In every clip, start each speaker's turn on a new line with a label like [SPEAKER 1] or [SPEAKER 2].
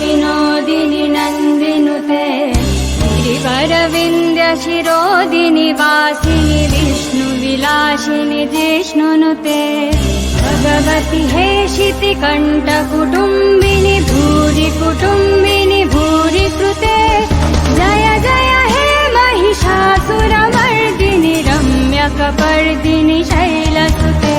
[SPEAKER 1] विनोदिनि नन्दिनुते गिरिवरविन्द्यशिरोदिनि वासिनि विष्णुविलासिनि जिष्णुनुते भगवति हेशिति कण्ठकुटुम्बिनि भूरि कुटुम्बिनि भूरि कृते जय जय हे महिषासुरमर्दिनि रम्यकपर्दिनि शैलसुते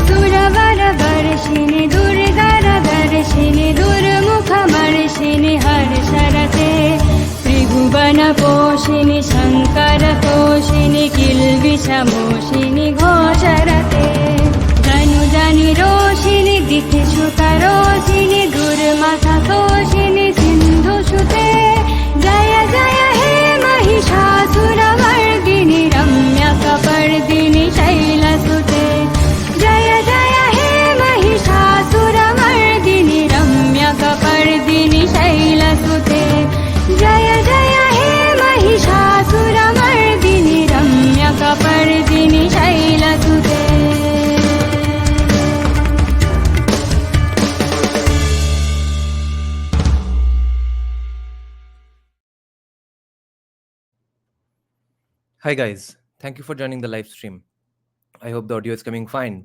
[SPEAKER 1] सुरवरवर्षिणि दुर्धरदर्शिनि दुर्मुखमर्षिनि हर्षरते त्रिभुवनपोषिनि शङ्करतोषिनि किल्बिषमोषिनि घोषरते धनुजनि रोषिनि दितिश्रुतरोषिनि दुर्मथतोषिनि सिन्धुसुते जय जय हे महिषासुरमर्दिनि रम्यकपर्दिनि शैलसुते जय जय हे महिषासुरमर्दिनि रम्यकपर्दिनि शैलसुते जय जय हे Mahishasuramardini रम्यकपर्दिनि शैलसुते
[SPEAKER 2] Hi guys, thank you for joining the live stream. I hope the audio is coming fine.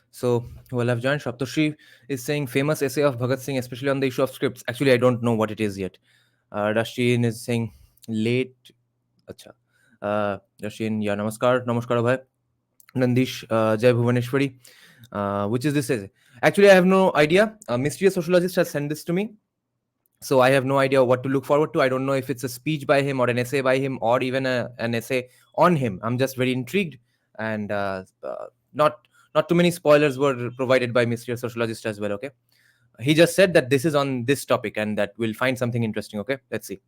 [SPEAKER 2] So, well, I've joined. Shaptoshi is saying famous essay of Bhagat Singh, especially on the issue of scripts. Actually, I don't know what it is yet. Rasheen is saying late. Acha. Rasheen, yeah, namaskar bhai. Nandish, Jai Bhuvaneshwari. Which is this essay? Actually, I have no idea. A mysterious sociologist has sent this to me. So I have no idea what to look forward to. I don't know if it's a speech by him or an essay by him or even an essay on him. I'm just very intrigued, and not too many spoilers were provided by Mr. Sociologist as well. Okay, he just said that this is on this topic and that we'll find something interesting. Okay, let's see.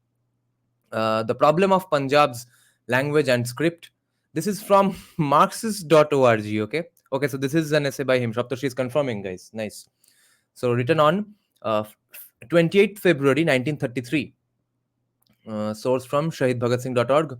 [SPEAKER 2] The problem of Punjab's language and script. This is from Marxist.org. Okay, so this is an essay by him. Shaptoshi is confirming, guys. Nice. So written on 28th February 1933. Source from shahidbhagatsingh.org.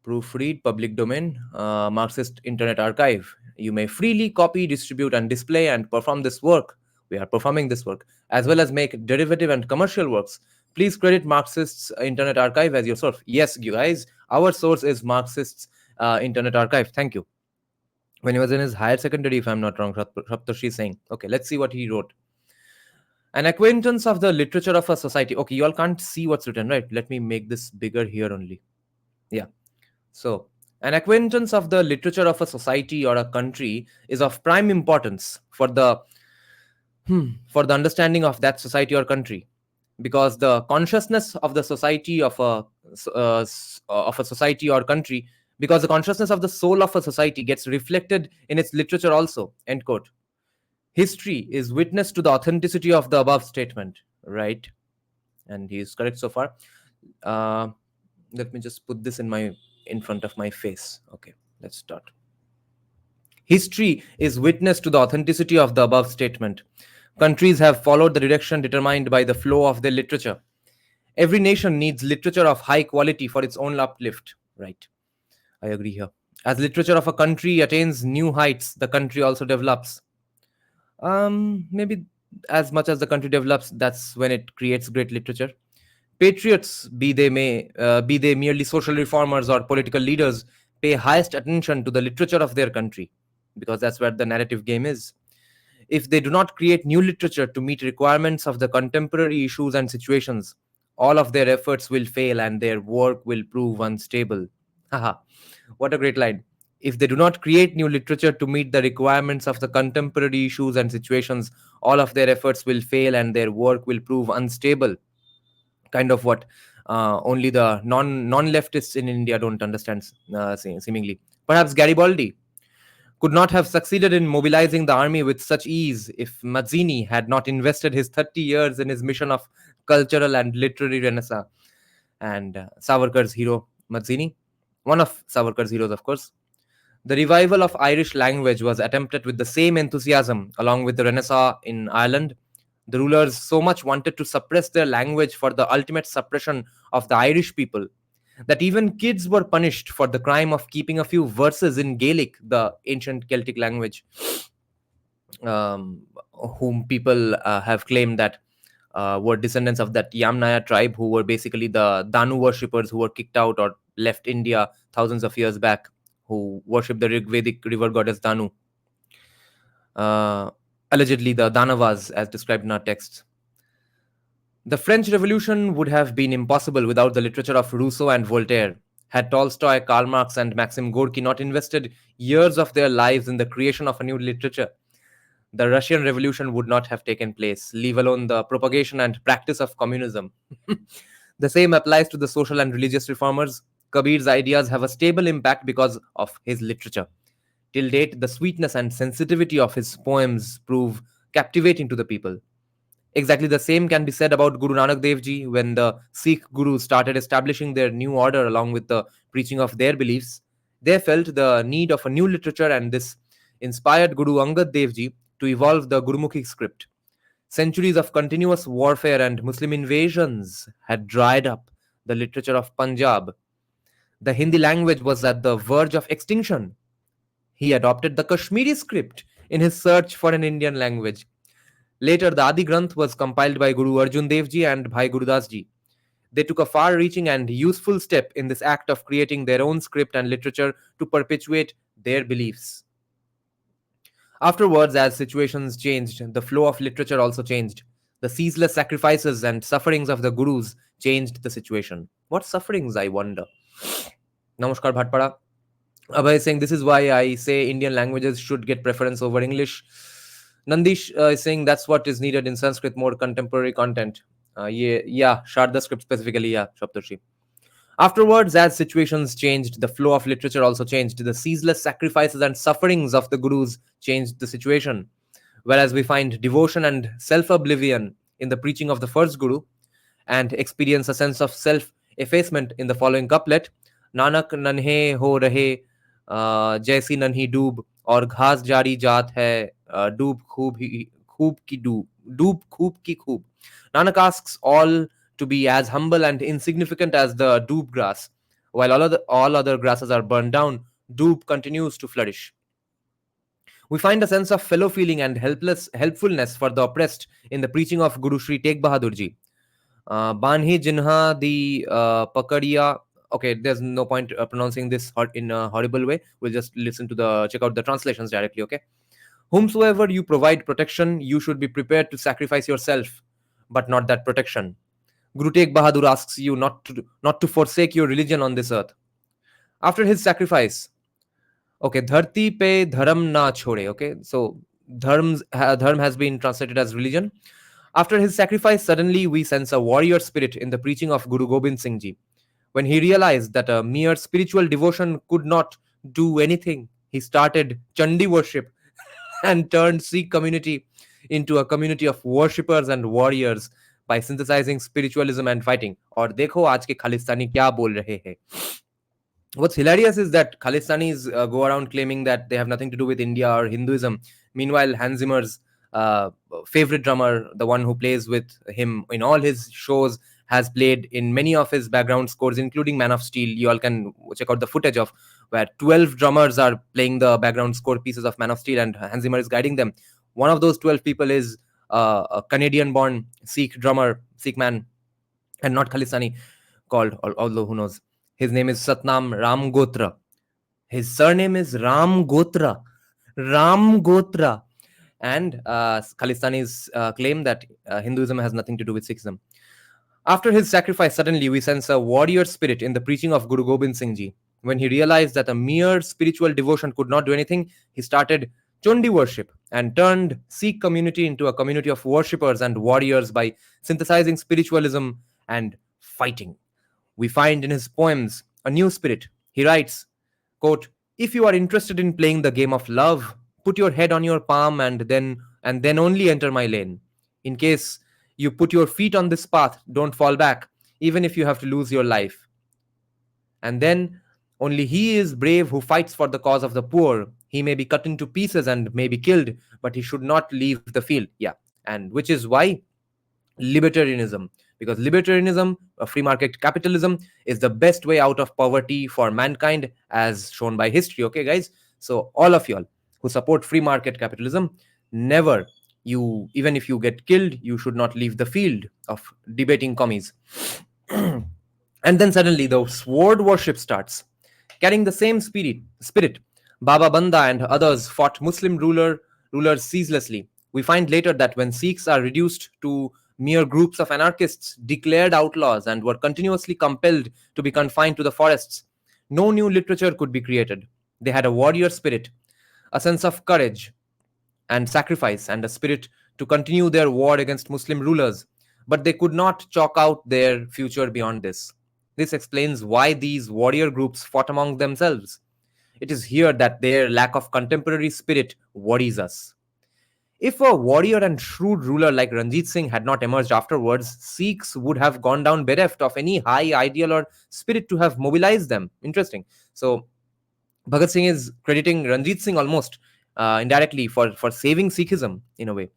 [SPEAKER 2] Proofread, public domain, Marxist Internet Archive. You may freely copy, distribute, and display and perform this work. We are performing this work, as well as make derivative and commercial works. Please credit Marxist's Internet Archive as your source. Yes, you guys, our source is Marxist's Internet Archive. Thank you. When he was in his higher secondary, if I'm not wrong, Shaptoshi is saying. Okay, let's see what he wrote. An acquaintance of the literature of a society. Okay, you all can't see what's written, right? Let me make this bigger here only. Yeah. So, an acquaintance of the literature of a society or a country is of prime importance for the understanding of that society or country, because the consciousness of the society of a society or country, because the consciousness of the soul of a society gets reflected in its literature also. End quote. History is witness to the authenticity of the above statement, right? And he is correct so far. Let me just put this in front of my face. Okay, let's start. History is witness to the authenticity of the above statement. Countries have followed the direction determined by the flow of their literature. Every nation needs literature of high quality for its own uplift, right? I agree here. As literature of a country attains new heights, the country also develops. Maybe as much as the country develops, that's when it creates great literature. Patriots, be they merely social reformers or political leaders, pay highest attention to the literature of their country, because that's where the narrative game is. If they do not create new literature to meet requirements of the contemporary issues and situations, all of their efforts will fail and their work will prove unstable. Haha, what a great line. If they do not create new literature to meet the requirements of the contemporary issues and situations, all of their efforts will fail and their work will prove unstable. Kind of what only the non-leftists in India don't understand, seemingly. Perhaps Garibaldi could not have succeeded in mobilizing the army with such ease if Mazzini had not invested his 30 years in his mission of cultural and literary renaissance. And Savarkar's hero, Mazzini, one of Savarkar's heroes, of course. The revival of Irish language was attempted with the same enthusiasm along with the Renaissance in Ireland. The rulers so much wanted to suppress their language for the ultimate suppression of the Irish people. that even kids were punished for the crime of keeping a few verses in Gaelic, the ancient Celtic language, um, whom people have claimed that were descendants of that Yamnaya tribe, who were basically the Danu worshippers who were kicked out or left India thousands of years back, who worshipped the Rigvedic river goddess Danu. Uh, Allegedly, the Danavas, as described in our texts. The French Revolution would have been impossible without the literature of Rousseau and Voltaire. Had Tolstoy, Karl Marx, and Maxim Gorky not invested years of their lives in the creation of a new literature, the Russian Revolution would not have taken place, leave alone the propagation and practice of communism. The same applies to the social and religious reformers. Kabir's ideas have a stable impact because of his literature. Till date, the sweetness and sensitivity of his poems prove captivating to the people. Exactly the same can be said about Guru Nanak Dev Ji when the Sikh gurus started establishing their new order along with the preaching of their beliefs. They felt the need of a new literature, and this inspired Guru Angad Dev Ji to evolve the Gurumukhi script. Centuries of continuous warfare and Muslim invasions had dried up the literature of Punjab. The Hindi language was at the verge of extinction. He adopted the Kashmiri script in his search for an Indian language. Later, the Adi Granth was compiled by Guru Arjun Dev Ji and Bhai Gurudas Ji. They took a far reaching and useful step in this act of creating their own script and literature to perpetuate their beliefs. Afterwards, as situations changed, the flow of literature also changed. The ceaseless sacrifices and sufferings of the gurus changed the situation. What sufferings, I wonder? Namaskar Bhatpada. Abhay is saying this is why I say Indian languages should get preference over English. Nandish is saying that's what is needed in Sanskrit, more contemporary content. Yeah, Sharda script specifically, yeah, Shaptarshi. Afterwards, as situations changed, the flow of literature also changed. The ceaseless sacrifices and sufferings of the gurus changed the situation. Whereas we find devotion and self oblivion in the preaching of the first guru, and experience a sense of self effacement in the following couplet. Nanak nanhe ho rahe jaisi nanhi doob और घास जारी जात है डूब खूब की डूब खूब की खूब. Nanak asks all to be as humble and insignificant as the doob grass. While all other grasses are burned down, doob continues to flourish. We find a sense of fellow feeling and helpfulness for the oppressed in the preaching of Guru Sri Tegh Bahadur Ji. Banhi Jinha the Pakadiya. Okay, there's no point pronouncing this in a horrible way. We'll just check out the translations directly, okay? Whomsoever you provide protection, you should be prepared to sacrifice yourself, but not that protection. Guru Tegh Bahadur asks you not to forsake your religion on this earth. After his sacrifice, okay, dharti pe dharam na chhode. Okay, so dharm has been translated as religion. After his sacrifice, suddenly we sense a warrior spirit in the preaching of Guru Gobind Singh Ji. When he realized that a mere spiritual devotion could not do anything, he started Chandi worship and turned Sikh community into a community of worshippers and warriors by synthesizing spiritualism and fighting. और देखो आज के खालिस्तानी क्या बोल रहे हैं. What's hilarious is that Khalistanis go around claiming that they have nothing to do with India or Hinduism. Meanwhile, Hans Zimmer's favorite drummer, the one who plays with him in all his shows, has played in many of his background scores, including Man of Steel. You all can check out the footage of where 12 drummers are playing the background score pieces of Man of Steel, and Hans Zimmer is guiding them. One of those 12 people is a Canadian-born Sikh drummer, Sikh man, and not Khalistani, called, although who knows. His name is Satnam Ramgotra. His surname is Ramgotra. Ramgotra. And Khalistanis claim that Hinduism has nothing to do with Sikhism. After his sacrifice, suddenly we sense a warrior spirit in the preaching of Guru Gobind Singh Ji. When he realized that a mere spiritual devotion could not do anything, he started Chondi worship and turned Sikh community into a community of worshippers and warriors by synthesizing spiritualism and fighting. We find in his poems a new spirit. He writes, quote, if you are interested in playing the game of love, put your head on your palm and then only enter my lane. In case you put your feet on this path, don't fall back, even if you have to lose your life. And then only he is brave who fights for the cause of the poor. He may be cut into pieces and may be killed, but he should not leave the field. Yeah. And which is why libertarianism, because libertarianism, free market capitalism, is the best way out of poverty for mankind, as shown by history. Okay, guys? So, all of y'all who support free market capitalism, never, you, even if you get killed, you should not leave the field of debating commies. And then suddenly the sword worship starts. Carrying the same spirit, Baba Banda and others fought Muslim rulers ceaselessly. We find later that when Sikhs are reduced to mere groups of anarchists, declared outlaws, and were continuously compelled to be confined to the forests, no new literature could be created. They had a warrior spirit, a sense of courage and sacrifice, and a spirit to continue their war against Muslim rulers, but they could not chalk out their future beyond this. This explains why these warrior groups fought among themselves. It is here that their lack of contemporary spirit worries us. If a warrior and shrewd ruler like Ranjit Singh had not emerged afterwards, Sikhs would have gone down bereft of any high ideal or spirit to have mobilized them. Interesting. So, Bhagat Singh is crediting Ranjit Singh almost indirectly for saving Sikhism in a way.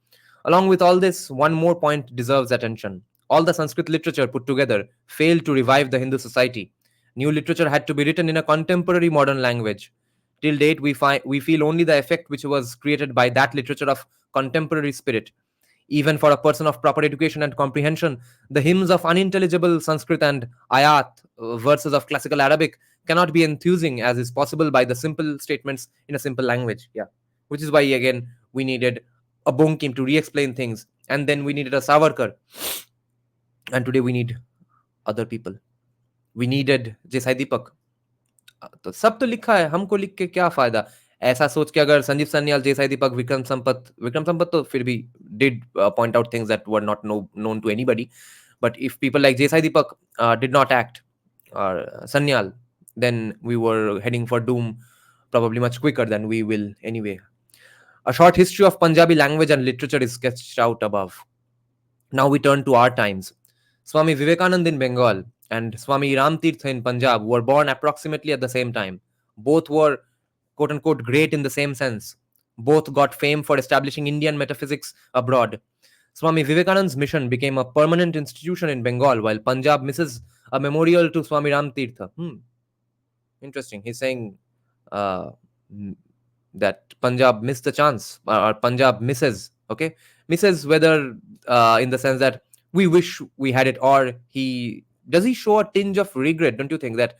[SPEAKER 2] Along with all this, one more point deserves attention. All the Sanskrit literature put together failed to revive the Hindu society. New literature had to be written in a contemporary modern language. Till date, we feel only the effect which was created by that literature of contemporary spirit. Even for a person of proper education and comprehension, the hymns of unintelligible Sanskrit and ayat, verses of classical Arabic, cannot be enthusing as is possible by the simple statements in a simple language. Yeah. Which is why, again, we needed a Bonkim to re explain things, and then we needed a Savarkar, and today we need other people. We needed Jesai Deepak. तो सब तो लिखा है, हमको लिख के क्या फायदा? ऐसा सोच के अगर संजीव सन्याल, जयसाई दीपक, विक्रम संपत तो फिर भी did point out things that were not known to anybody. But if people like Jesai Deepak did not act, or Sanyal, then we were heading for doom probably much quicker than we will anyway. A short history of Punjabi language and literature is sketched out above. Now we turn to our times. Swami Vivekananda in Bengal and Swami Ram Tirtha in Punjab were born approximately at the same time. Both were quote unquote great in the same sense. Both got fame for establishing Indian metaphysics abroad. Swami Vivekananda's mission became a permanent institution in Bengal, while Punjab misses a memorial to Swami Ram Tirtha. Interesting. He's saying that Punjab missed the chance, or Punjab misses. Okay, misses whether in the sense that we wish we had it, or does he show a tinge of regret? Don't you think that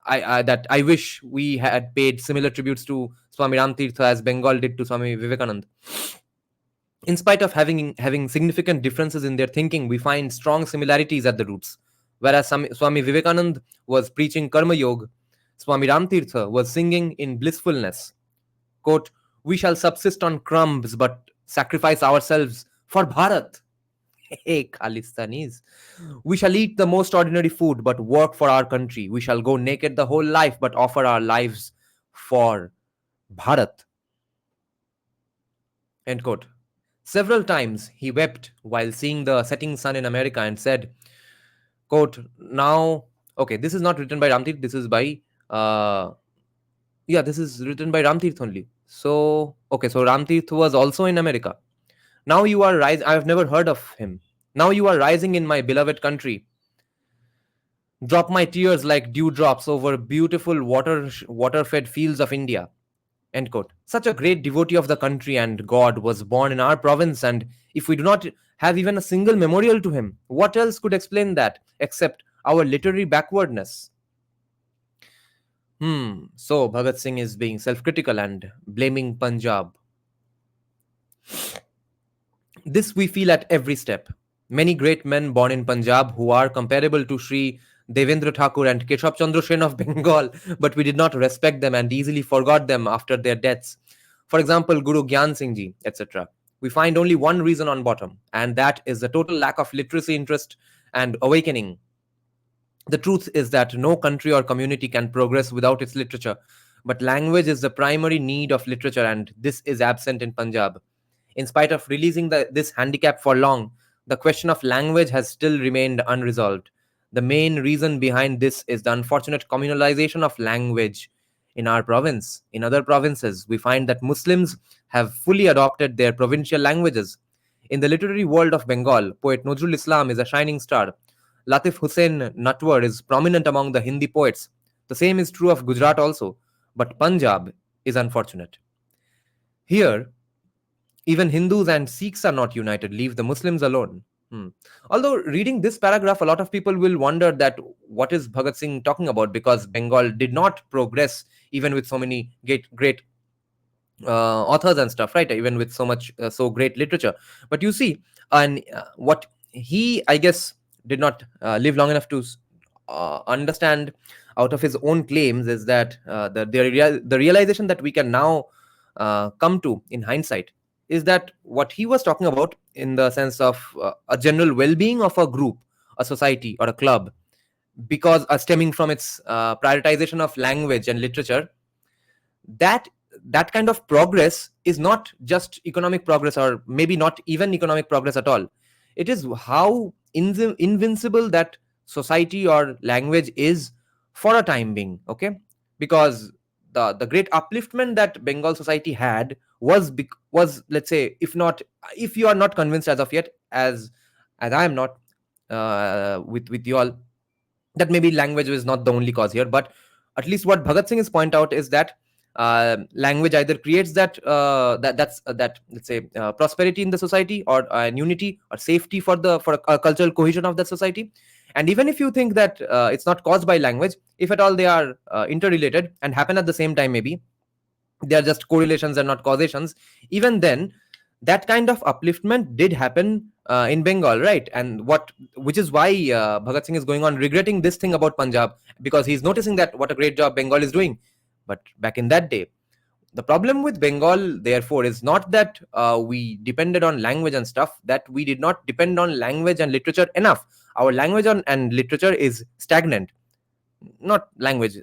[SPEAKER 2] I wish we had paid similar tributes to Swami Ram Tirtha as Bengal did to Swami Vivekananda? In spite of having significant differences in their thinking, we find strong similarities at the roots. Whereas Swami Vivekananda was preaching Karma Yoga, Swami Ram Tirtha was singing in blissfulness. Quote, "We shall subsist on crumbs, but sacrifice ourselves for Bharat." Hey, Khalistanis. "We shall eat the most ordinary food, but work for our country. We shall go naked the whole life, but offer our lives for Bharat." End quote. Several times he wept while seeing the setting sun in America and said, quote, "Now," okay, this is not written by Ram Tirth, this is by, this is written by Ram Tirth only. So, okay, so Ram Tirth was also in America. "Now you are rising," I have never heard of him. "Now you are rising in my beloved country. Drop my tears like dewdrops over beautiful water-fed fields of India." End quote. Such a great devotee of the country and God was born in our province, and if we do not have even a single memorial to him, what else could explain that except our literary backwardness? So Bhagat Singh is being self-critical and blaming Punjab. This we feel at every step. Many great men born in Punjab who are comparable to Sri Devendra Thakur and Keshab Chandra Sen of Bengal, but we did not respect them and easily forgot them after their deaths. For example, Guru Gyan Singh Ji, etc. We find only one reason on bottom, and that is the total lack of literacy, interest, and awakening. The truth is that no country or community can progress without its literature, but language is the primary need of literature, and this is absent in Punjab. In spite of releasing this handicap for long, the question of language has still remained unresolved. The main reason behind this is the unfortunate communalization of language in our province. In other provinces, we find that Muslims have fully adopted their provincial languages. In the literary world of Bengal, poet Nazrul Islam is a shining star. Latif Hussain Natwar is prominent among the Hindi poets. The same is true of Gujarat also. But Punjab is unfortunate. Here, even Hindus and Sikhs are not united. Leave the Muslims alone. Hmm. Although reading this paragraph, a lot of people will wonder that what is Bhagat Singh talking about, because Bengal did not progress even with so many great authors and stuff, right? Even with so much so great literature. But you see, and what he, I guess, did not live long enough to understand out of his own claims is that the realization that we can now come to in hindsight is that what he was talking about in the sense of a general well-being of a group, a society, or a club, because stemming from its prioritization of language and literature, that that kind of progress is not just economic progress, or maybe not even economic progress at all. It is how invincible that society or language is for a time being. Okay, because the great upliftment that Bengal society had was, let's say, if not, if you are not convinced as of yet, as I am not, with you all, that maybe language is not the only cause here, but at least what Bhagat Singh is point out is that language either creates that let's say prosperity in the society, or unity or safety for a cultural cohesion of that society. And even if you think that it's not caused by language, if at all they are interrelated and happen at the same time, maybe they are just correlations and not causations, even then that kind of upliftment did happen in Bengal, right? And which is why Bhagat Singh is going on regretting this thing about Punjab, because he's noticing that what a great job Bengal is doing. But back in that day, the problem with Bengal, therefore, is not that we depended on language and stuff, that we did not depend on language and literature enough. Our language and literature is stagnant. Not language,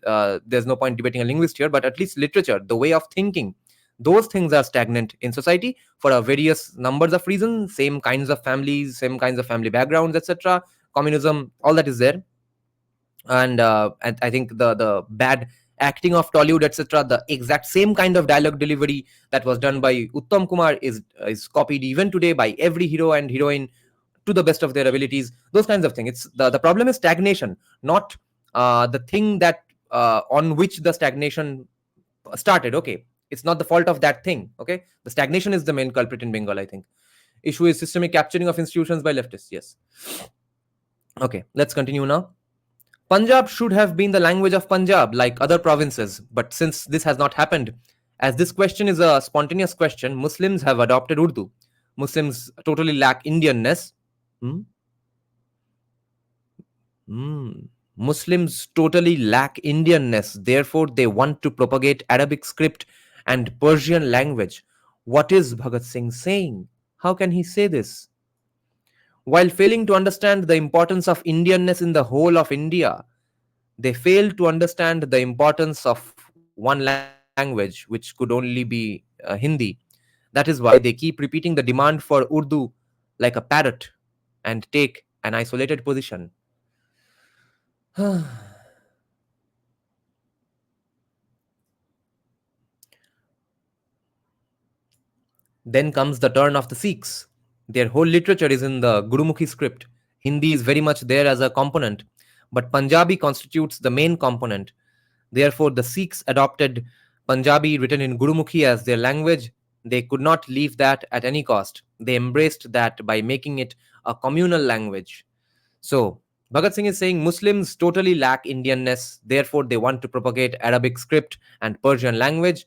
[SPEAKER 2] there's no point debating a linguist here, but at least literature, the way of thinking, those things are stagnant in society for a various numbers of reasons. Same kinds of families, same kinds of family backgrounds, etc. Communism, all that is there. And I think the bad acting of Tollywood, etc., the exact same kind of dialogue delivery that was done by Uttam Kumar is copied even today by every hero and heroine to the best of their abilities. Those kinds of things. It's the problem is stagnation, not the thing that on which the stagnation started. Okay, it's not the fault of that thing. Okay, the stagnation is the main culprit in Bengal, I think. Issue is systemic capturing of institutions by leftists. Yes. Okay, let's continue now. Punjab should have been the language of Punjab, like other provinces, but since this has not happened, as this question is a spontaneous question, Muslims have adopted Urdu. Muslims totally lack Indianness. Hmm? Hmm. Muslims totally lack Indianness, therefore, they want to propagate Arabic script and Persian language. What is Bhagat Singh saying? How can he say this? While failing to understand the importance of Indianness in the whole of India, they fail to understand the importance of one language, which could only be Hindi. That is why they keep repeating the demand for Urdu like a parrot and take an isolated position. Then comes the turn of the Sikhs. Their whole literature is in the Gurumukhi script. Hindi is very much there as a component, but Punjabi constitutes the main component. Therefore, the Sikhs adopted Punjabi written in Gurumukhi as their language. They could not leave that at any cost. They embraced that by making it a communal language. So, Bhagat Singh is saying Muslims totally lack Indianness, therefore, they want to propagate Arabic script and Persian language.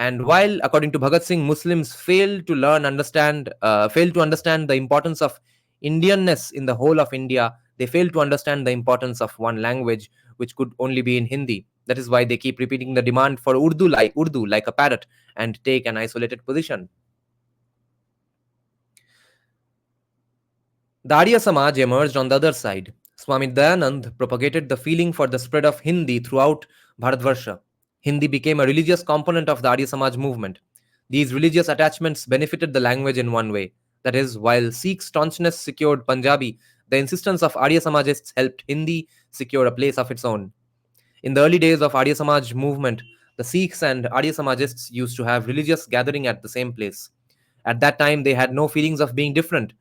[SPEAKER 2] And while, according to Bhagat Singh, Muslims fail to understand the importance of Indianness in the whole of India, they fail to understand the importance of one language, which could only be in Hindi. That is why they keep repeating the demand for Urdu like a parrot and take an isolated position. The Arya Samaj emerged on the other side. Swami Dayanand propagated the feeling for the spread of Hindi throughout Bharatvarsha. Hindi became a religious component of the Arya Samaj movement. These religious attachments benefited the language in one way. That is, while Sikh staunchness secured Punjabi, the insistence of Arya Samajists helped Hindi secure a place of its own. In the early days of Arya Samaj movement, the Sikhs and Arya Samajists used to have religious gathering at the same place. At that time, they had no feelings of being different.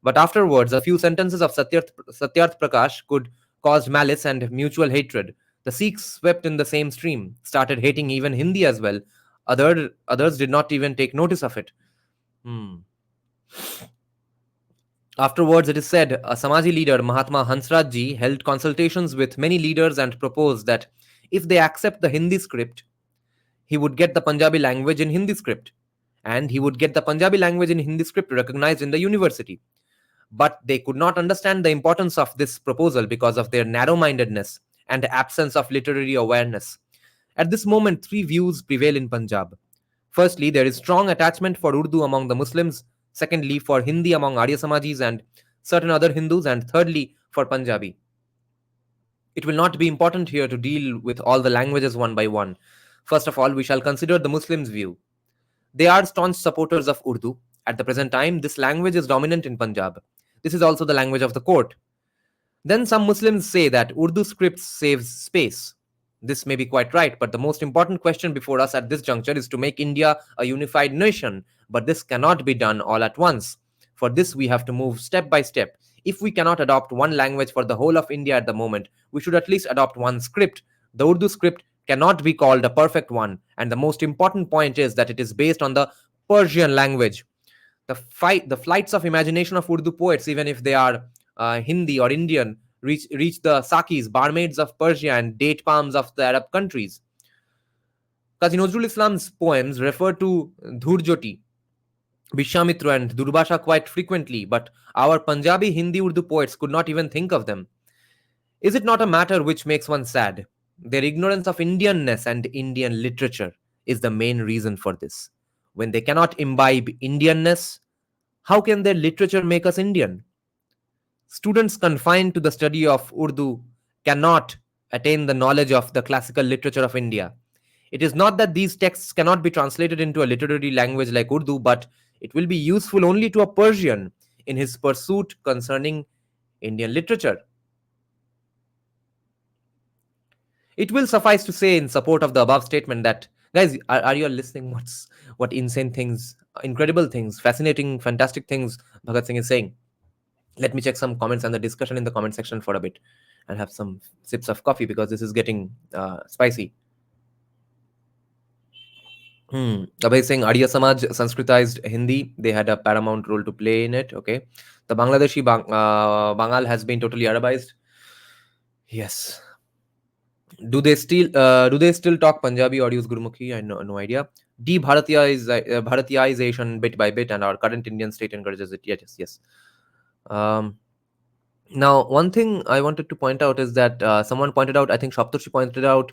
[SPEAKER 2] But afterwards, a few sentences of Satyarth Prakash could cause malice and mutual hatred. The Sikhs swept in the same stream, started hating even Hindi as well. Others did not even take notice of it. Hmm. Afterwards, it is said a Samaji leader, Mahatma Hansraj ji, held consultations with many leaders and proposed that if they accept the Hindi script, he would get the Punjabi language in Hindi script, and he would get the Punjabi language in Hindi script recognized in the university. But they could not understand the importance of this proposal because of their narrow mindedness and absence of literary awareness. At this moment, three views prevail in Punjab. Firstly, there is strong attachment for Urdu among the Muslims. Secondly, for Hindi among Arya Samajis and certain other Hindus. And thirdly, for Punjabi. It will not be important here to deal with all the languages one by one. First of all, we shall consider the Muslims' view. They are staunch supporters of Urdu. At the present time, this language is dominant in Punjab. This is also the language of the court. Then some Muslims say that Urdu script saves space. This may be quite right, but the most important question before us at this juncture is to make India a unified nation. But this cannot be done all at once. For this, we have to move step by step. If we cannot adopt one language for the whole of India at the moment, we should at least adopt one script. The Urdu script cannot be called a perfect one, and the most important point is that it is based on the Persian language. The flights of imagination of Urdu poets, even if they are Hindi or Indian, reach the Sakis, barmaids of Persia, and date palms of the Arab countries. Qazi Nazrul Islam's poems refer to Dhurjoti, Bishamitra, and Durbasha quite frequently, but our Punjabi Hindi Urdu poets could not even think of them. Is it not a matter which makes one sad? Their ignorance of Indianness and Indian literature is the main reason for this. When they cannot imbibe Indianness, how can their literature make us Indian? Students confined to the study of Urdu cannot attain the knowledge of the classical literature of India. It is not that these texts cannot be translated into a literary language like Urdu, but it will be useful only to a Persian in his pursuit concerning Indian literature. It will suffice to say in support of the above statement that, guys, are you all listening? What insane things, incredible things, fascinating, fantastic things Bhagat Singh is saying? Let me check some comments and the discussion in the comment section for a bit and have some sips of coffee because this is getting spicy. Abhay saying Arya Samaj Sanskritized Hindi. They had a paramount role to play in it. Okay. The Bangladeshi Bangal has been totally Arabized. Yes. Do they still talk Punjabi or use Gurmukhi? I know no idea. Bharatiyaization bit by bit, and our current Indian state encourages it. Yes. Now, one thing I wanted to point out is that someone pointed out, I think Shaptoshi pointed out,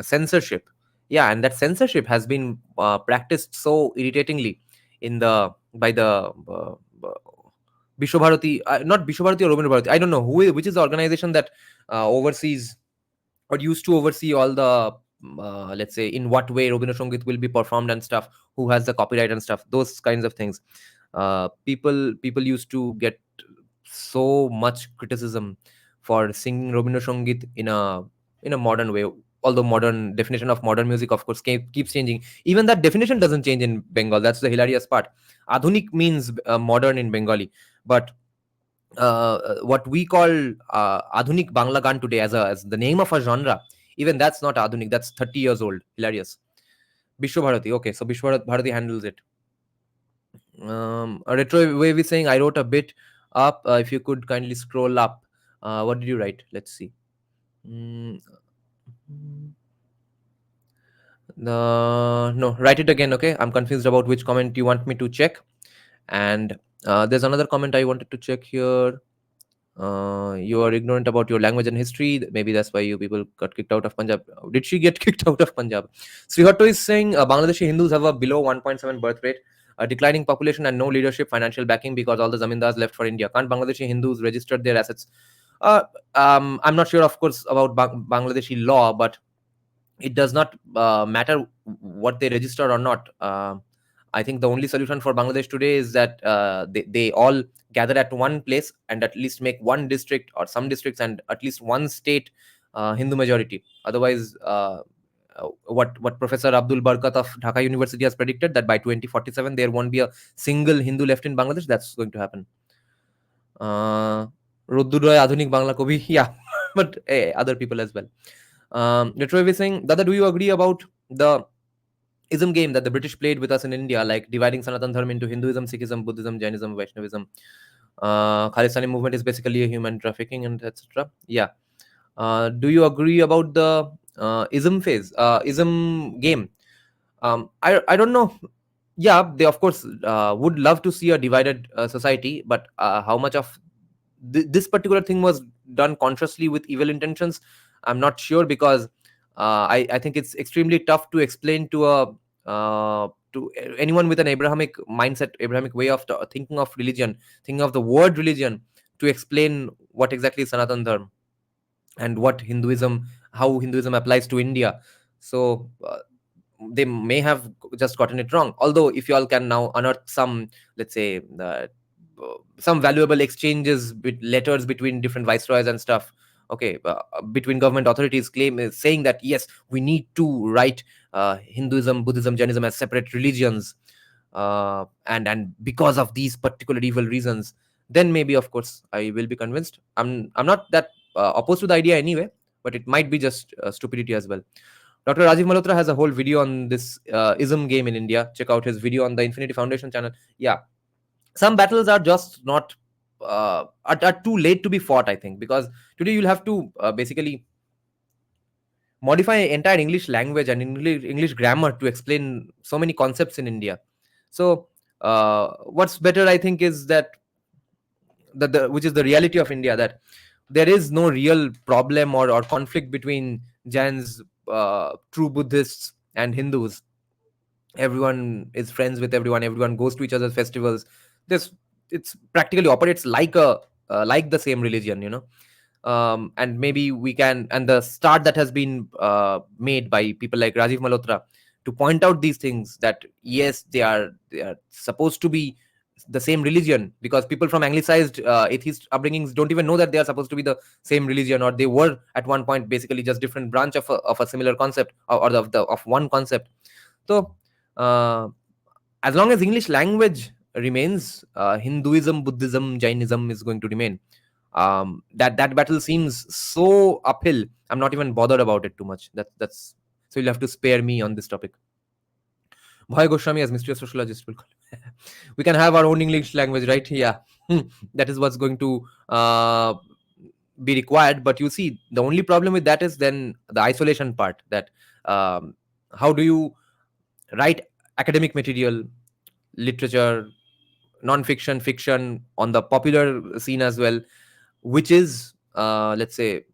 [SPEAKER 2] censorship. Yeah, and that censorship has been practiced so irritatingly in the by the Bishwabharati, not Bishwabharati or Rabindra Bharati. I don't know which is the organization that oversees or used to oversee all the let's say in what way Robin Songit will be performed and stuff, who has the copyright and stuff, those kinds of things. People used to get so much criticism for singing Robin Songit in a modern way, although modern definition of modern music of course keeps changing. Even that definition doesn't change in Bengal. That's the hilarious part. Adhunik means modern in Bengali, but what we call Adhunik Bangla Gan today as the name of a genre, even that's not Adhunik, that's 30 years old. Hilarious. Bishwabharati. Okay, so Bishwabharati handles it. A retro wave is saying, I wrote a bit up. If you could kindly scroll up. What did you write? Let's see. No, write it again. Okay, I'm confused about which comment you want me to check. And there's another comment I wanted to check here. You are ignorant about your language and history. Maybe that's why you people got kicked out of Punjab. Did she get kicked out of Punjab? Srihatto is saying Bangladeshi Hindus have a below 1.7 birth rate, a declining population, and no leadership, financial backing because all the zamindars left for India. Can't Bangladeshi Hindus register their assets? I'm not sure, of course, about Bangladeshi law, but it does not matter what they register or not. I think the only solution for Bangladesh today is that they all gather at one place and at least make one district or some districts and at least one state Hindu majority. Otherwise, what Professor Abdul Barkat of Dhaka University has predicted, that by 2047 there won't be a single Hindu left in Bangladesh. That's going to happen. Rodduroy Adhunik Bangla Kobi, yeah, but other people as well. Retroy is saying, Dada, do you agree about the ism game that the British played with us in India, like dividing Sanatan Dharma into Hinduism, Sikhism, Buddhism, Jainism, Vaishnavism? Khalistani movement is basically a human trafficking and etc. Yeah. Do you agree about the ism phase, ism game? I don't know. Yeah, they of course would love to see a divided society, but how much of this particular thing was done consciously with evil intentions, I'm not sure, because I think it's extremely tough to explain to anyone with an Abrahamic mindset, Abrahamic way of thinking of religion, thinking of the word religion, to explain what exactly is Sanatan Dharma and what Hinduism, how Hinduism applies to India. So they may have just gotten it wrong. Although, if you all can now unearth some, let's say, some valuable exchanges with letters between different viceroys and stuff, okay, between government authorities, claim is saying that yes, we need to write Hinduism, Buddhism, Jainism as separate religions, and because of these particular evil reasons, then maybe of course I will be convinced. I'm not that opposed to the idea anyway, but it might be just stupidity as well. Dr. Rajiv Malhotra has a whole video on this ism game in India. Check out his video on the Infinity Foundation channel. Yeah, some battles are just not are too late to be fought, I think, because today you'll have to basically modify entire English language and English grammar to explain so many concepts in India. So what's better, I think, is that the which is the reality of India, that there is no real problem or conflict between Jains, true Buddhists, and Hindus. Everyone is friends with everyone. Everyone goes to each other's festivals. This It's practically operates like the same religion, you know. And maybe we can, and the start that has been made by people like Rajiv Malhotra to point out these things, that yes, they are supposed to be the same religion, because people from anglicized atheist upbringings don't even know that they are supposed to be the same religion, or they were at one point basically just different branch of a similar concept, or of one concept. So uh, as long as English language remains, Hinduism, Buddhism, Jainism is going to remain. That battle seems so uphill. I'm not even bothered about it too much. That's so you'll have to spare me on this topic. Bhoy Goswami as mystery sociologist will call. We can have our own English language, right? Yeah. That is what's going to be required. But you see, the only problem with that is then the isolation part. That how do you write academic material, literature, non-fiction, fiction on the popular scene as well, which is let's say,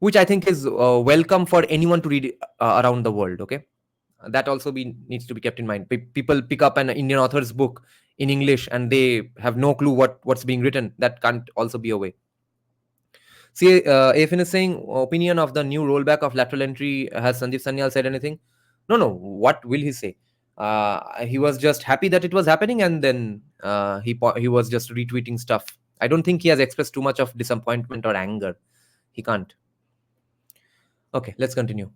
[SPEAKER 2] which I think is welcome for anyone to read around the world. Okay, that also needs to be kept in mind. People pick up an Indian author's book in English and they have no clue what's being written. That can't also be a way. See, AFN is saying, opinion of the new rollback of lateral entry. Has Sanjeev Sanyal said anything? No. What will he say? He was just happy that it was happening, and then he was just retweeting stuff. I don't think he has expressed too much of disappointment or anger. He can't. Okay, let's continue.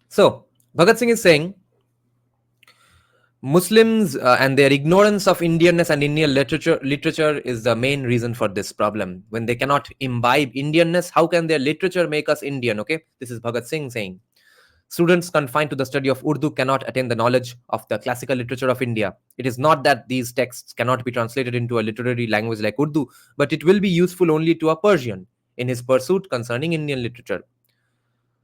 [SPEAKER 2] So, Bhagat Singh is saying Muslims and their ignorance of Indianness and Indian literature is the main reason for this problem. When they cannot imbibe Indianness, how can their literature make us Indian? Okay, this is Bhagat Singh saying. Students confined to the study of Urdu cannot attain the knowledge of the classical literature of India. It is not that these texts cannot be translated into a literary language like Urdu, but it will be useful only to a Persian in his pursuit concerning Indian literature.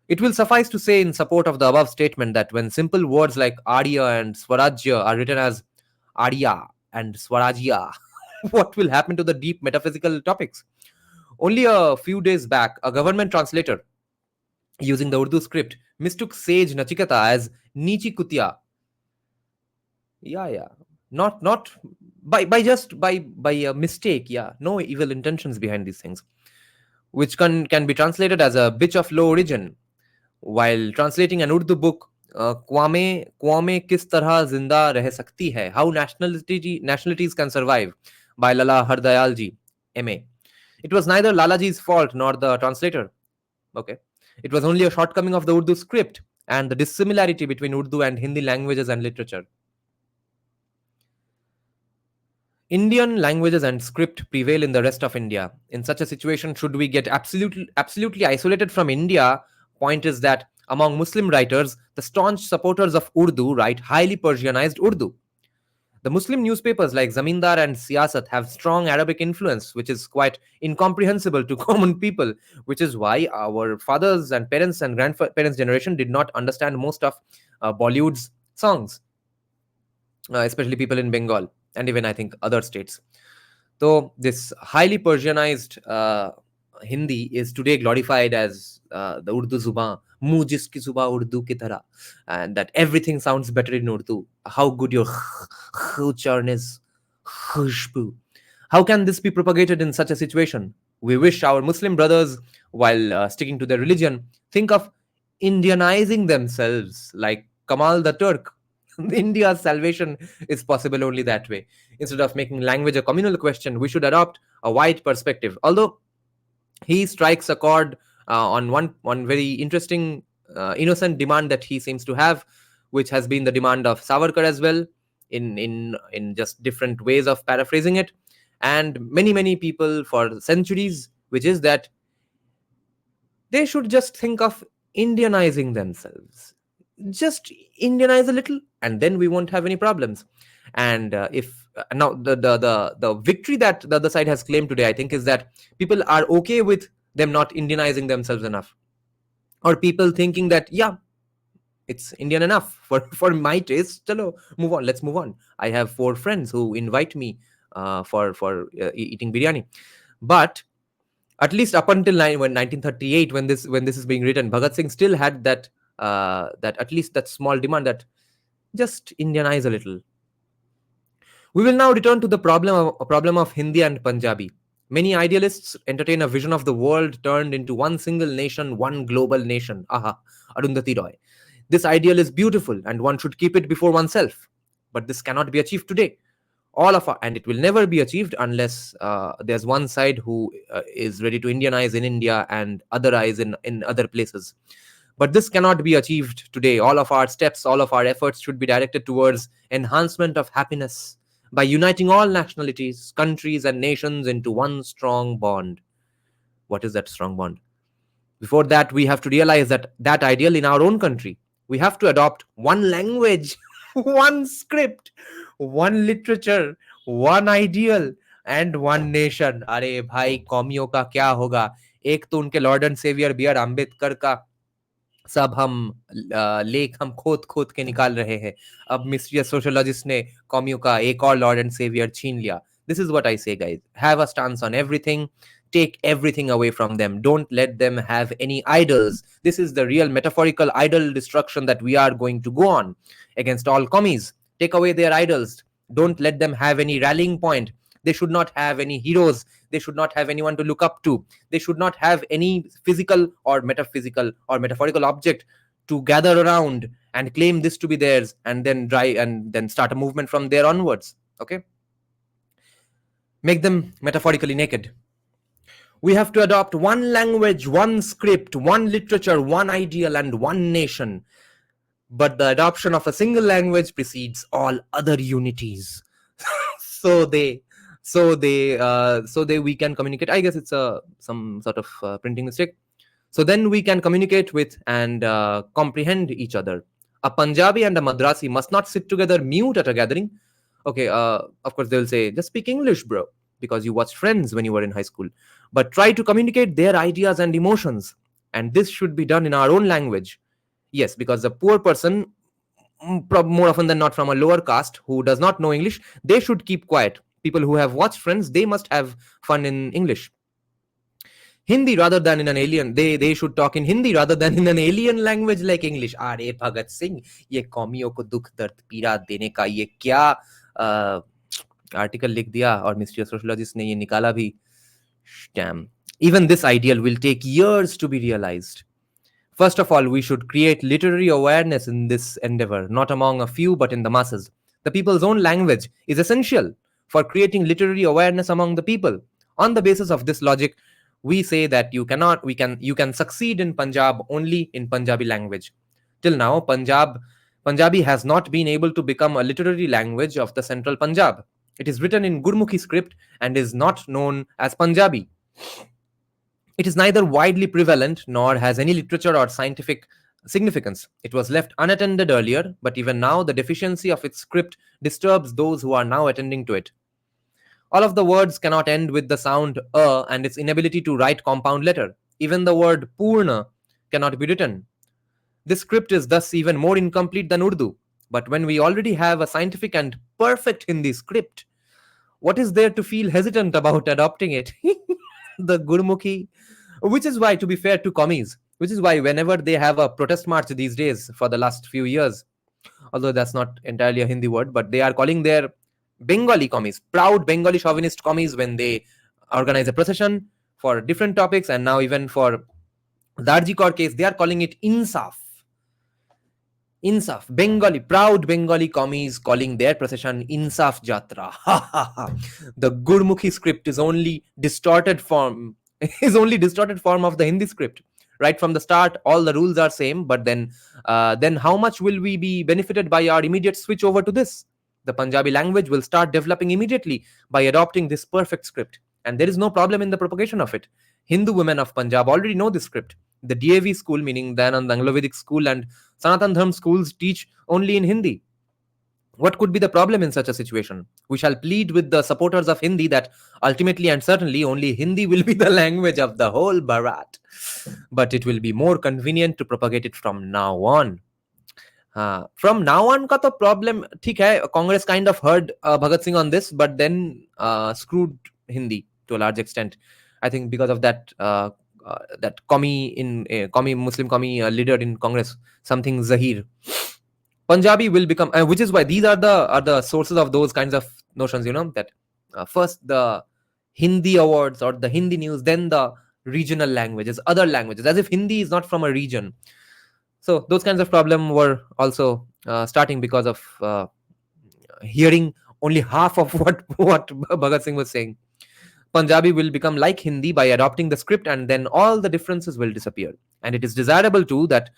[SPEAKER 2] It will suffice to say in support of the above statement that when simple words like Arya and Swarajya are written as Arya and Swarajya, what will happen to the deep metaphysical topics? Only a few days back, a government translator using the Urdu script mistook sage Nachiketa as Nichi Kutia. Yeah. Not by just by a mistake. Yeah, no evil intentions behind these things. which can be translated as a bitch of low origin. While translating an Urdu book, Kwame Kwame Kis Tarha Zinda Reh Sakti Hai, How Nationalities Can Survive, by Lala Hardayal ji, MA. It was neither Lalaji's fault nor the translator. Okay. It was only a shortcoming of the Urdu script and the dissimilarity between Urdu and Hindi languages and literature. Indian languages and script prevail in the rest of India. In such a situation, should we get absolutely isolated from India? Point is that among Muslim writers, the staunch supporters of Urdu write highly Persianized Urdu. The Muslim newspapers like Zamindar and Siyasat have strong Arabic influence, which is quite incomprehensible to common people, which is why our fathers and grandparents' generation did not understand most of Bollywood's songs, especially people in Bengal and even I think other states. So this highly Persianized Hindi is today glorified as the Urdu Zuban, "Muh jiski zuba Urdu ki tarah," and that everything sounds better in Urdu. How good your ucharn is, khushbu. How can this be propagated in such a situation? We wish our Muslim brothers, while sticking to their religion, think of Indianizing themselves like Kamal the Turk. India's salvation is possible only that way. Instead of making language a communal question, we should adopt a wide perspective. Although he strikes a chord on one very interesting, innocent demand that he seems to have, which has been the demand of Savarkar as well, in just different ways of paraphrasing it, and many people for centuries, which is that they should just think of Indianizing themselves. Just Indianize a little, and then we won't have any problems. And if now the victory that the other side has claimed today, I think, is that people are okay with them not Indianizing themselves enough, or people thinking that yeah, it's Indian enough for my taste. Chalo, move on. Let's move on. I have 4 friends who invite me for eating biryani, but at least up until 1938, when this is being written, Bhagat Singh still had that at least that small demand that just Indianize a little. We will now return to the problem of Hindi and Punjabi. Many idealists entertain a vision of the world turned into one single nation, one global nation. Aha, Arundhati Roy. This ideal is beautiful and one should keep it before oneself. But this cannot be achieved today. And it will never be achieved unless there's one side who is ready to Indianize in India and otherize in other places. But this cannot be achieved today. All of our steps, all of our efforts should be directed towards enhancement of happiness by uniting all nationalities, countries, and nations into one strong bond. What is that strong bond? Before that, we have to realize that ideal in our own country. We have to adopt one language, one script, one literature, one ideal, and one nation. अरे भाई कौमियों का क्या होगा? एक तो उनके lord and saviour B R Ambedkar का सब हम लेख हम खोद खोद के निकाल रहे हैं. अब मिस्ट्रियस सोशोलॉजिस्ट ने कौमियों का एक और लॉर्ड एंड सेवियर छीन लिया. This is what I say, guys. Have a stance on everything. Take everything away from them. Don't let them have any idols. This is the real metaphorical idol destruction that we are going to go on against all commies. Take away their idols. Don't let them have any rallying point. They should not have any heroes. They should not have anyone to look up to. They should not have any physical or metaphysical or metaphorical object to gather around and claim this to be theirs and then start a movement from there onwards. Okay? Make them metaphorically naked. We have to adopt one language, one script, one literature, one ideal, and one nation. But the adoption of a single language precedes all other unities. so they we can communicate. I guess it's some sort of printing mistake. So then we can communicate with and comprehend each other. A Punjabi and a Madrasi must not sit together mute at a gathering. Okay, of course they'll say, just speak English, bro, because you watched Friends when you were in high school. But try to communicate their ideas and emotions. And this should be done in our own language. Yes, because the poor person, more often than not from a lower caste who does not know English, they should keep quiet. People who have watched Friends, they must have fun in English. Hindi rather than in an alien, they should talk in Hindi rather than in an alien language like English. अरे भगत सिंह, ये कौमियों को दुख दर्द पीड़ा देने का ये क्या आर्टिकल लिख दिया और मिस्ट्रियस सोशोलॉजिस्ट ने ये निकाला भी. Damn. Even this ideal will take years to be realized. First of all, we should create literary awareness in this endeavor, not among a few, but in the masses. The people's own language is essential for creating literary awareness among the people. On the basis of this logic, we say that you can succeed in Punjab only in Punjabi language. Till now, Punjabi has not been able to become a literary language of the central Punjab. It is written in Gurmukhi script and is not known as Punjabi. It is neither widely prevalent nor has any literature or scientific significance. It was left unattended earlier, but even now the deficiency of its script disturbs those who are now attending to it. All of the words cannot end with the sound and its inability to write compound letter. Even the word purna cannot be written. This script is thus even more incomplete than Urdu. But when we already have a scientific and perfect Hindi script, what is there to feel hesitant about adopting it? The Gurmukhi, which is why, to be fair to commies, which is why whenever they have a protest march these days for the last few years, although that's not entirely a Hindi word, but they are calling their Bengali commies, proud Bengali chauvinist commies, when they organize a procession for different topics, and now even for Darjikor case, they are calling it Insaf. Insaf, Bengali, proud Bengali commies calling their procession Insaf Jatra. The Gurmukhi script is only distorted form of the Hindi script. Right from the start, all the rules are same, but then how much will we be benefited by our immediate switch over to this? The Punjabi language will start developing immediately by adopting this perfect script, and there is no problem in the propagation of it. Hindu women of Punjab already know this script. The DAV school, meaning Dayanand Anglo-Vedic school, and Sanatan Dharm schools teach only in Hindi. What could be the problem in such a situation? We shall plead with the supporters of Hindi that ultimately and certainly only Hindi will be the language of the whole Bharat. But it will be more convenient to propagate it from now on. From now on का तो problem ठीक है. Congress kind of heard Bhagat Singh on this, but then screwed Hindi to a large extent. I think because of that Muslim commie leader in Congress, something Zahir. Punjabi will become, which is why these are the sources of those kinds of notions. You know that first the Hindi awards or the Hindi news, then the regional languages, other languages, as if Hindi is not from a region. So those kinds of problems were also starting because of hearing only half of what Bhagat Singh was saying. Punjabi will become like Hindi by adopting the script, and then all the differences will disappear. And it is desirable too that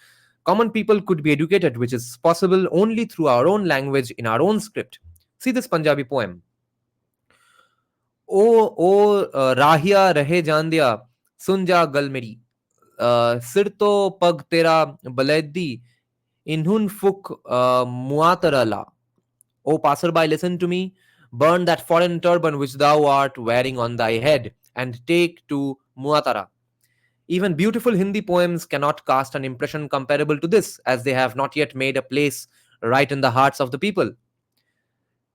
[SPEAKER 2] common people could be educated, which is possible only through our own language in our own script. See this Punjabi poem. O Rahia Rahe Jandia Sunja Gal Meri Sir to Pag Tera Baledi Inhun Fuk Muatarala. O passerby, listen to me. Burn that foreign turban which thou art wearing on thy head, and take to Muatara. Even beautiful Hindi poems cannot cast an impression comparable to this, as they have not yet made a place right in the hearts of the people.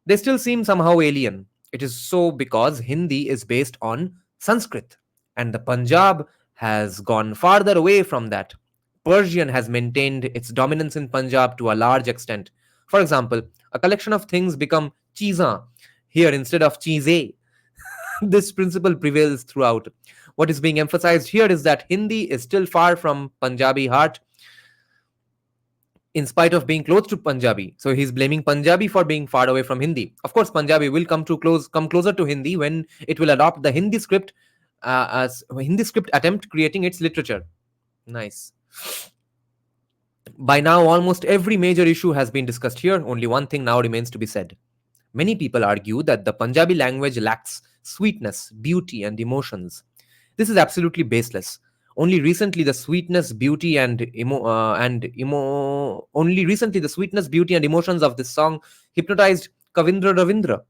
[SPEAKER 2] They still seem somehow alien. It is so because Hindi is based on Sanskrit, and the Punjab has gone farther away from that. Persian has maintained its dominance in Punjab to a large extent. For example, a collection of things become cheezan here instead of cheese. This principle prevails throughout. What is being emphasized here is that Hindi is still far from Punjabi heart in spite of being close to Punjabi. So he's blaming Punjabi for being far away from Hindi. Of course, Punjabi will come closer to Hindi when it will adopt the Hindi script as Hindi script attempt creating its literature. Nice. By now, almost every major issue has been discussed here. Only one thing now remains to be said. Many people argue that the Punjabi language lacks sweetness, beauty, and emotions. This is absolutely baseless. Only recently the sweetness, beauty, and emotions of this song hypnotized Kavindra Ravindra.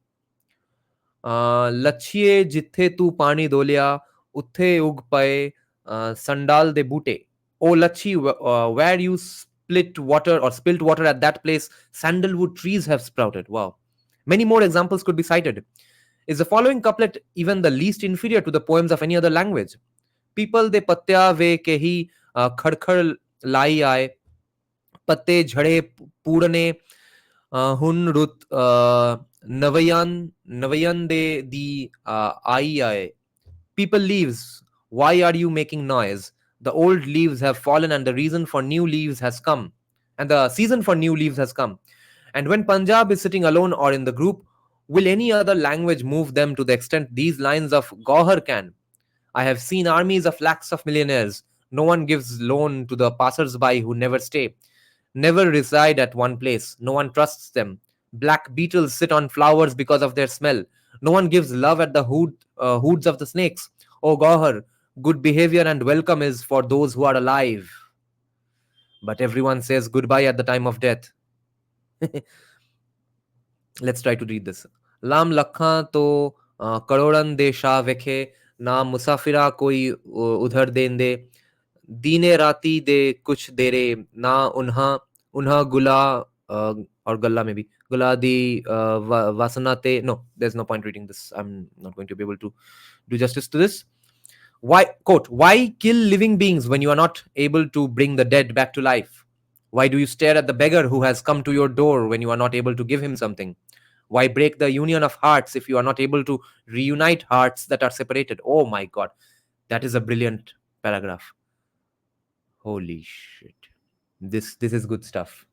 [SPEAKER 2] Lachhiye jithe tu pani dolya, uthe ug paye sandal de boote. Oh Lachi, where you spilt water at that place, sandalwood trees have sprouted. Wow. Many more examples could be cited. Is the following couplet even the least inferior to the poems of any other language? People de patya ve kehi khadkhad lai aaye, patte jhade purane hun rut navayan de di ai aaye. People leaves, Why are you making noise? The old leaves have fallen and the reason for new leaves has come. And the season for new leaves has come. And when Punjab is sitting alone or in the group, will any other language move them to the extent these lines of Gauhar can? I have seen armies of lakhs of millionaires. No one gives loan to the passers-by who never stay, never reside at one place. No one trusts them. Black beetles sit on flowers because of their smell. No one gives love at the hoods of the snakes. Oh Gauhar, good behavior and welcome is for those who are alive. But everyone says goodbye at the time of death. Let's try to read this. Lam lakha to karodan de shah vekhe na musafira koi udhar den de दीने राती दे कुछ देरे ना उन्हा उन्हा गुला or galla maybe gula di vasanate. No, there's no point reading this. I'm not going to be able to do justice to this. Why, quote, why kill living beings when you are not able to bring the dead back to life? Why do you stare at the beggar who has come to your door when you are not able to give him something? Why break the union of hearts if you are not able to reunite hearts that are separated? Oh my god, that is a brilliant paragraph. Holy shit. This is good stuff.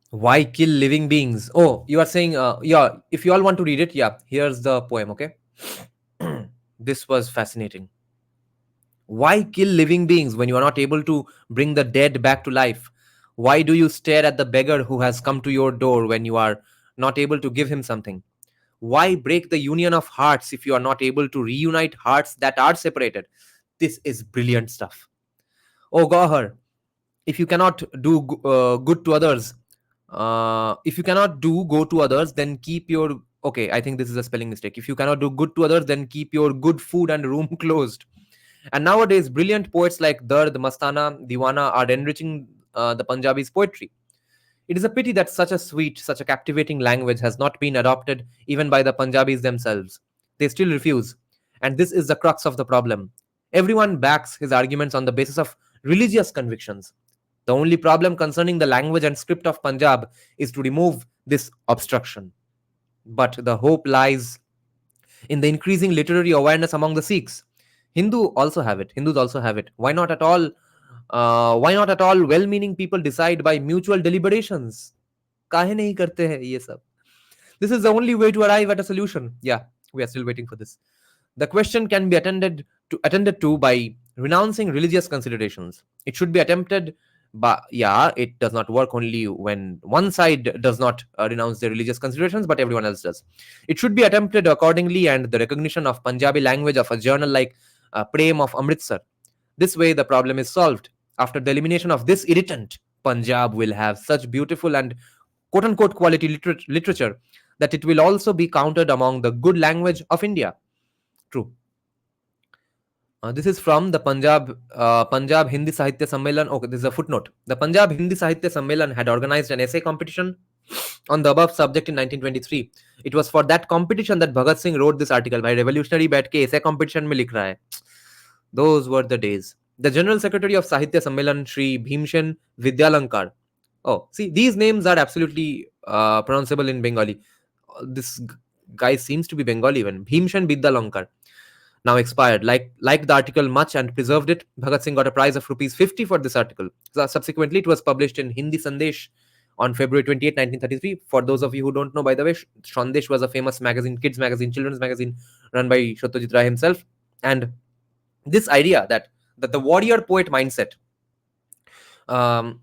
[SPEAKER 2] Why kill living beings? Oh, you are saying yeah, if you all want to read it, yeah, here's the poem, okay? This was fascinating. Why kill living beings when you are not able to bring the dead back to life? Why do you stare at the beggar who has come to your door when you are not able to give him something? Why break the union of hearts if you are not able to reunite hearts that are separated? This is brilliant stuff. Oh, Gauhar, if you cannot do good to others, if you cannot do go to others, then keep your, okay, I think this is a spelling mistake. If you cannot do good to others, then keep your good food and room closed. And nowadays, brilliant poets like Dard, Mastana, Diwana are enriching the Punjabi's poetry. It is a pity that such a sweet, such a captivating language has not been adopted even by the Punjabis themselves. They still refuse. And this is the crux of the problem. Everyone backs his arguments on the basis of religious convictions. The only problem concerning the language and script of Punjab is to remove this obstruction. But the hope lies in the increasing literary awareness among the Sikhs. Hindus also have it. Why not at all? Why not at all? Well-meaning people decide by mutual deliberations. काहे नहीं करते हैं ये सब? This is the only way to arrive at a solution. Yeah, we are still waiting for this. The question can be attended to by renouncing religious considerations. It should be attempted, but yeah, it does not work only when one side does not renounce their religious considerations, but everyone else does. It should be attempted accordingly, and the recognition of Punjabi language of a journal like Prem of Amritsar. This way, the problem is solved. After the elimination of this irritant, Punjab will have such beautiful and quote unquote quality literature that it will also be counted among the good language of India. True. This is from the Punjab Hindi Sahitya Sammelan. Okay, this is a footnote. The Punjab Hindi Sahitya Sammelan had organized an essay competition on the above subject in 1923. It was for that competition that Bhagat Singh wrote this article. By revolutionary बैठ के essay competition में लिख रहा है. Those were the days. The General Secretary of Sahitya Sammelan, Shri Bhimshen Vidyalankar. Oh, see, these names are absolutely pronounceable in Bengali. This guy seems to be Bengali even. Bhimshen Vidyalankar, now expired. Liked the article much and preserved it. Bhagat Singh got a prize of rupees 50 for this article. Subsequently, it was published in Hindi Sandesh on February 28, 1933. For those of you who don't know, by the way, Sandesh was a famous magazine, kids magazine, children's magazine, run by Satyajit Ray himself. And this idea that the warrior poet mindset,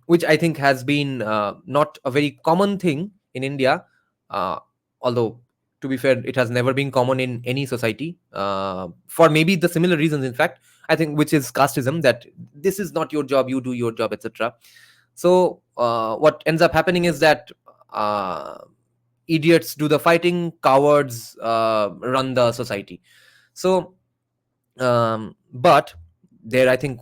[SPEAKER 2] which I think has been not a very common thing in India, although to be fair, it has never been common in any society, for maybe the similar reasons, in fact, I think, which is casteism, that this is not your job, you do your job, etc. So what ends up happening is that idiots do the fighting, cowards run the society. So but there, I think,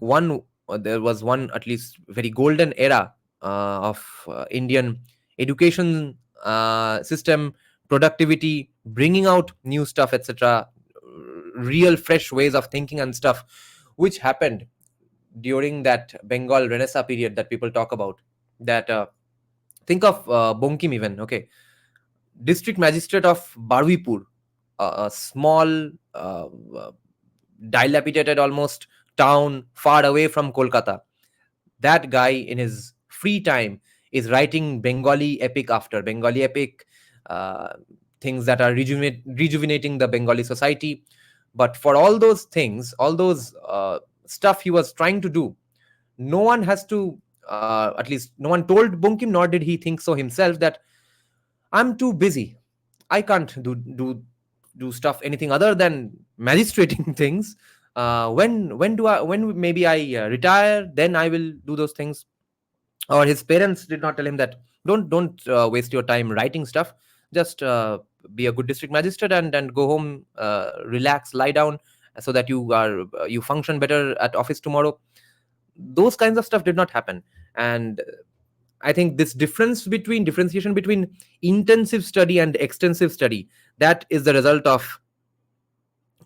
[SPEAKER 2] there was one at least very golden era of Indian education system, productivity, bringing out new stuff, etc., real fresh ways of thinking and stuff, which happened during that Bengal Renaissance period that people talk about. That think of Bonkim even, okay, district magistrate of Barwipur, a small, dilapidated almost town far away from Kolkata. That guy in his free time is writing Bengali epic after Bengali epic, uh, things that are rejuvenating the Bengali society. But for all those things, all those stuff he was trying to do, no one has to, at least no one told Bunkim, nor did he think so himself, that I'm too busy. I can't do stuff anything other than magistrating things. When maybe I retire, then I will do those things. Or his parents did not tell him that don't waste your time writing stuff. Just be a good district magistrate and go home, relax, lie down, so that you function better at office tomorrow. Those kinds of stuff did not happen. And I think this differentiation between intensive study and extensive study, that is the result of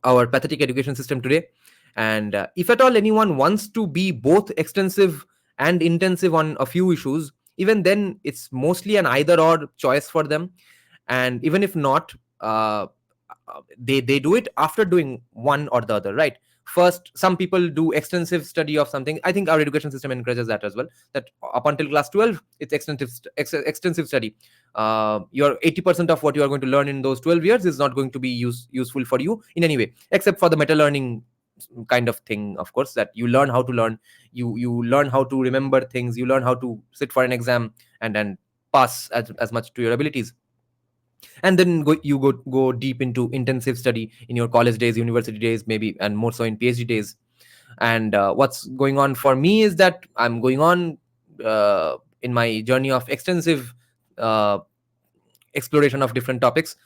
[SPEAKER 2] our pathetic education system today. And if at all anyone wants to be both extensive and intensive on a few issues, even then it's mostly an either or choice for them. And even if not, they do it after doing one or the other, right? First, some people do extensive study of something. I think our education system encourages that as well, that up until class 12 it's extensive study. Your 80% of what you are going to learn in those 12 years is not going to be useful for you in any way, except for the meta learning kind of thing, of course, that you learn how to learn. You learn how to remember things, you learn how to sit for an exam and pass as much to your abilities. And then you go deep into intensive study in your college days, university days, maybe, and more so in PhD days. And what's going on for me is that I'm going on in my journey of extensive exploration of different topics.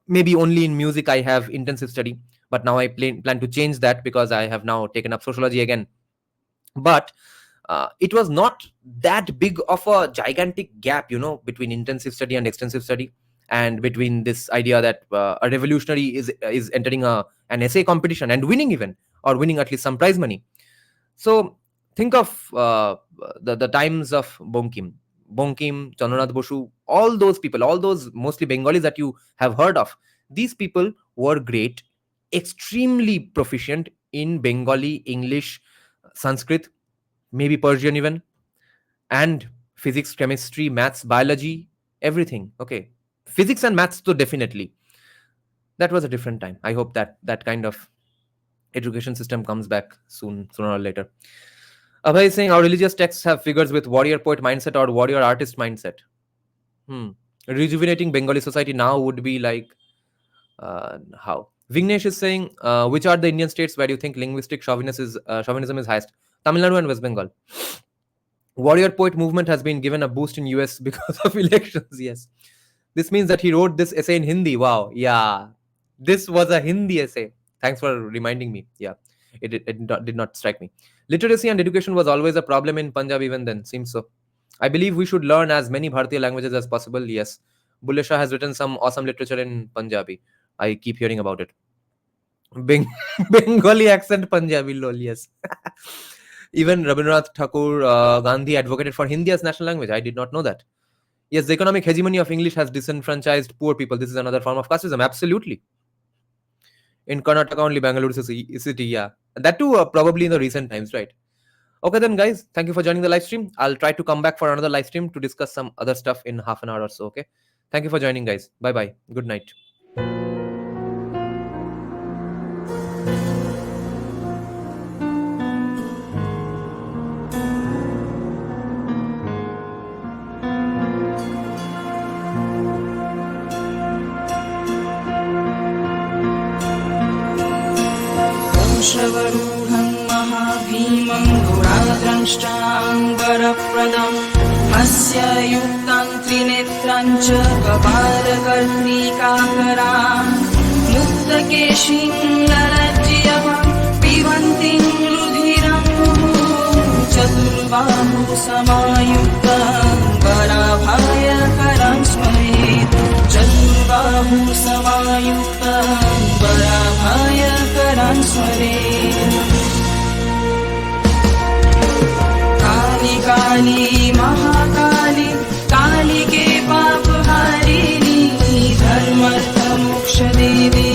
[SPEAKER 2] Maybe only in music I have intensive study, but now I plan to change that, because I have now taken up sociology again. But it was not that big of a gigantic gap, between intensive study and extensive study, and between this idea that a revolutionary is entering an essay competition and winning, even, or winning at least some prize money. So think of the times of Bonkim, Chandranath Bosu, all those people, all those mostly Bengalis that you have heard of. These people were great, extremely proficient in Bengali, English, Sanskrit, maybe Persian even, and physics, chemistry, maths, biology, everything. Okay, physics and maths, so definitely. That was a different time. I hope that kind of education system comes back sooner or later. Abhay is saying, our religious texts have figures with warrior poet mindset or warrior artist mindset. Rejuvenating Bengali society now would be like, how? Vignesh is saying, which are the Indian states where you think linguistic chauvinism is highest? Tamil Nadu and West Bengal. Warrior poet movement has been given a boost in US because of elections. Yes. This means that he wrote this essay in Hindi. Wow. Yeah. This was a Hindi essay. Thanks for reminding me. Yeah. It did not strike me. Literacy and education was always a problem in Punjab even then. Seems so. I believe we should learn as many Bharatiya languages as possible. Yes. Bulle Shah has written some awesome literature in Punjabi. I keep hearing about it. Bengali accent Punjabi, lol. Yes. Even Rabindranath Thakur, Gandhi advocated for Hindi as national language. I did not know that. Yes, the economic hegemony of English has disenfranchised poor people. This is another form of casteism. Absolutely. In Karnataka, only Bangalore city, yeah. That too, probably in the recent times, right? Okay then, guys. Thank you for joining the live stream. I'll try to come back for another live stream to discuss some other stuff in half an hour or so, okay? Thank you for joining, guys. Bye-bye. Good night.
[SPEAKER 3] श्रवरूढं महाभीमं गुणाद्रंष्टाङ्गरप्रदं हस्य युक्तं त्रिनेत्रं च कपालकर्णिकाकरां मुक्तकेशीं ललज्जयं पिबन्तीं रुधिरं चतुर्बाहु समायुक्तं वराभयकरं स्मरेत् चतुर्बाहु समायुक्तं वराभयकरं स्मरेत् काली काली महाकाली कालिके पापहारिणी धर्मर्थ मोक्ष मोक्षदेवी